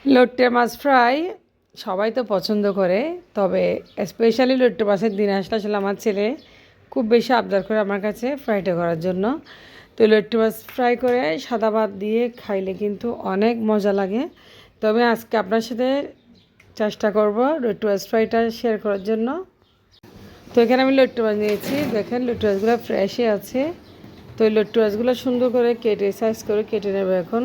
লোট্টে মাছ fry সবাই তো পছন্দ করে, তবে স্পেশালি লোট্টে মাছের দিন আসলে আসলে আমার ছেলে খুব বেশি আবদার করে আমার কাছে ফ্রাইটা করার জন্য। তো লোট্টে মাছ ফ্রাই করে সাদা ভাত দিয়ে খাইলে কিন্তু অনেক মজা লাগে। তবে আজকে আপনার সাথে চেষ্টা করব লোট্টে মাছ ফ্রাইটা শেয়ার করার জন্য। তো এখানে আমি লোট্টে মাছ নিয়েছি, দেখেন লোট্টে মাছগুলো ফ্রেশই আছে। তো এই লোট্টে মাছগুলো সুন্দর করে কেটে সাইজ করে কেটে নেব এখন।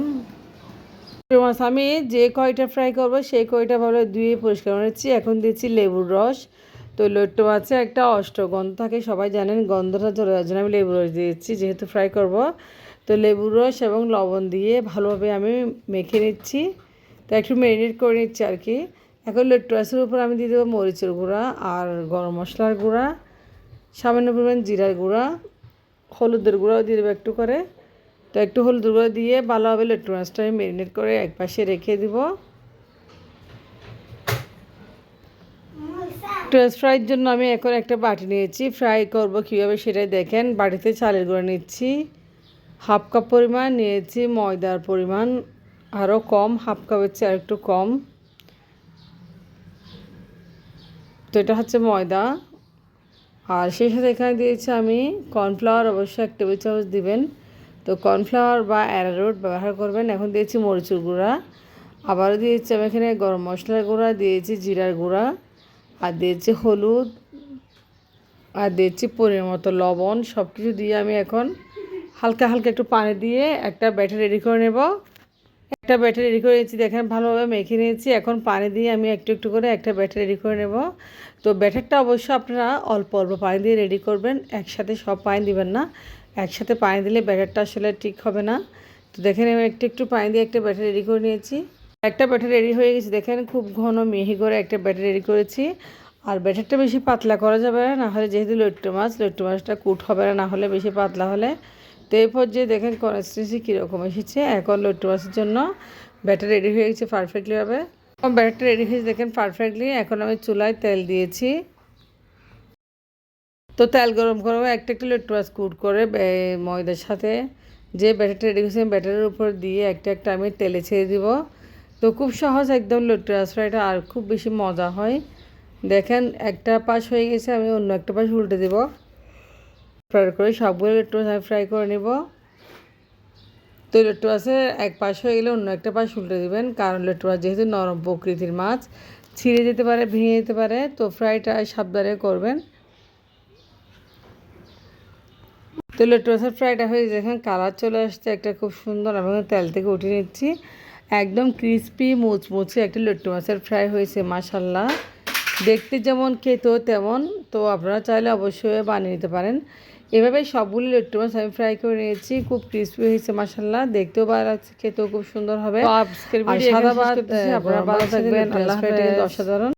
মাছ আমি যে কয়টা ফ্রাই করব সেই কয়টা ভালো ধুয়ে পরিষ্কার করেছি। এখন দিচ্ছি লেবুর রস। তো লোট্টে মাছে একটা অষ্টগন্ধ থাকে, সবাই জানেন, গন্ধটা চলে যাওয়ার জন্য আমি লেবুর রস দিয়েছি যেহেতু ফ্রাই করব। তো লেবুর রস এবং লবণ দিয়ে ভালোভাবে আমি মেখে নিচ্ছি। তো একটু ম্যারিনেট করে নিচ্ছি আর কি। এখন লোট্টে মাছের উপর আমি দিয়ে দেবো মরিচের গুঁড়া আর গরম মশলার গুঁড়া, সামান্য পরিমাণ জিরার গুঁড়া, হলুদের গুঁড়াও দিয়ে দেবো একটু করে। তো একটু হলুদ গুঁড়ো দিয়ে ভালোভাবে লোট্টে মাছটা আমি ম্যারিনেট করে একপাশে রেখে দিব। টোস্ট ফ্রাইয়ের জন্য আমি এখন একটা বাটি নিয়েছি, ফ্রাই করব কীভাবে সেটাই দেখেন। বাটিতে চালের গুঁড়ো নিচ্ছি, হাফ কাপ পরিমাণ নিয়েছি। ময়দার পরিমাণ আরও কম, হাফ কাপের চেয়ে আর একটু কম। তো এটা হচ্ছে ময়দা। আর সেই সাথে এখানে দিয়েছি আমি কর্নফ্লাওয়ার, অবশ্যই 1 টেবিল চামচ দিবেন। তো কর্নফ্লাওয়ার বা অ্যারারুট ব্যবহার করবেন। এখন দিয়েছি মরিচের গুঁড়া, আবারও দিয়েছি আমি এখানে গরম মশলার গুঁড়া, দিয়েছি জিরার গুঁড়া, আর দিয়েছি হলুদ, আর দিয়েছি পরিমাণ মতো লবণ। সব কিছু দিয়ে আমি এখন হালকা হালকা একটু পানি দিয়ে একটা ব্যাটার রেডি করে নেব। একটা ব্যাটার রেডি করে নিয়েছি, দেখেন ভালোভাবে মেখে নিয়েছি। এখন পানি দিয়ে আমি একটু একটু করে একটা ব্যাটার রেডি করে নেব। তো ব্যাটারটা অবশ্যই আপনারা অল্প অল্প পানি দিয়ে রেডি করবেন, একসাথে সব পানি দিবেন না। একসাথে পানি দিলে ব্যাটারটা আসলে ঠিক হবে না। তো দেখেন আমি একটু একটু পানি দিয়ে একটা ব্যাটার রেডি করে নিয়েছি। একটা ব্যাটার রেডি হয়ে গেছে, দেখেন খুব ঘন মিহি করে একটা ব্যাটার রেডি করেছি। আর ব্যাটারটা বেশি পাতলা করা যাবে না, না হলে যেহেতু লোট্টে মাছটা কুট হবে না, না হলে বেশি পাতলা হলে। তো এই পর্যায়ে দেখেন কনসিস্টেন্সি কীরকম এসেছে। এখন লোট্টে মাছের জন্য ব্যাটার রেডি হয়ে গেছে পারফেক্টলিভাবে। ব্যাটারটা রেডি হয়েছে দেখেন পারফেক্টলি। এখন আমি চুলায় তেল দিয়েছি। তো তেল গরম করবো, একটা একটা লোট্টে মাছ কুট করে ময়দার সাথে যে ব্যাটারটা রেডি হয়েছে ব্যাটারের উপর দিয়ে একটা একটা আমি তেলে ছেড়ে দিব। তো খুব সহজ একদম লোট্টে মাছ ফ্রাইটা, আর খুব বেশি মজা হয়। দেখেন একটা পাশ হয়ে গেছে, আমি অন্য একটা পাশ উল্টে দেবো। ফ্রাই করে সবগুলো লোট্টে মাছ আমি ফ্রাই করে নেব। তো লোট্টে মাছের এক পাশ হয়ে গেলে অন্য একটা পাশ উল্টে দেবেন, কারণ লোট্টে মাছ যেহেতু নরম প্রকৃতির মাছ, ছিঁড়ে যেতে পারে, ভেঙে যেতে পারে। তো ফ্রাইটা সাবধানে করবেন। তো লোট্টে মাছের ফ্রাইটা হয়ে দেখেন কালার চলে আসছে একটা খুব সুন্দর। আমি তেল থেকে উঠিয়ে নিচ্ছি, একদম ক্রিস্পি মুচমুচে একটা লোট্টে মাছের ফ্রাই হয়েছে মাশাল্লাহ। দেখতে যেমন খেতেও তেমন। তো আপনারা চাইলে অবশ্যই বানিয়ে নিতে পারেন। এভাবে সবগুলো লোট্টে মাছ আমি ফ্রাই করে নিয়েছি, খুব ক্রিস্পি হয়েছে মাশাল্লাহ, দেখতেও ভালো লাগছে, খেতেও খুব সুন্দর হবে। আর সাদা ভাত আপনারা ভালো থাকবেন, আল্লাহ হাফেজ। অসাধারণ।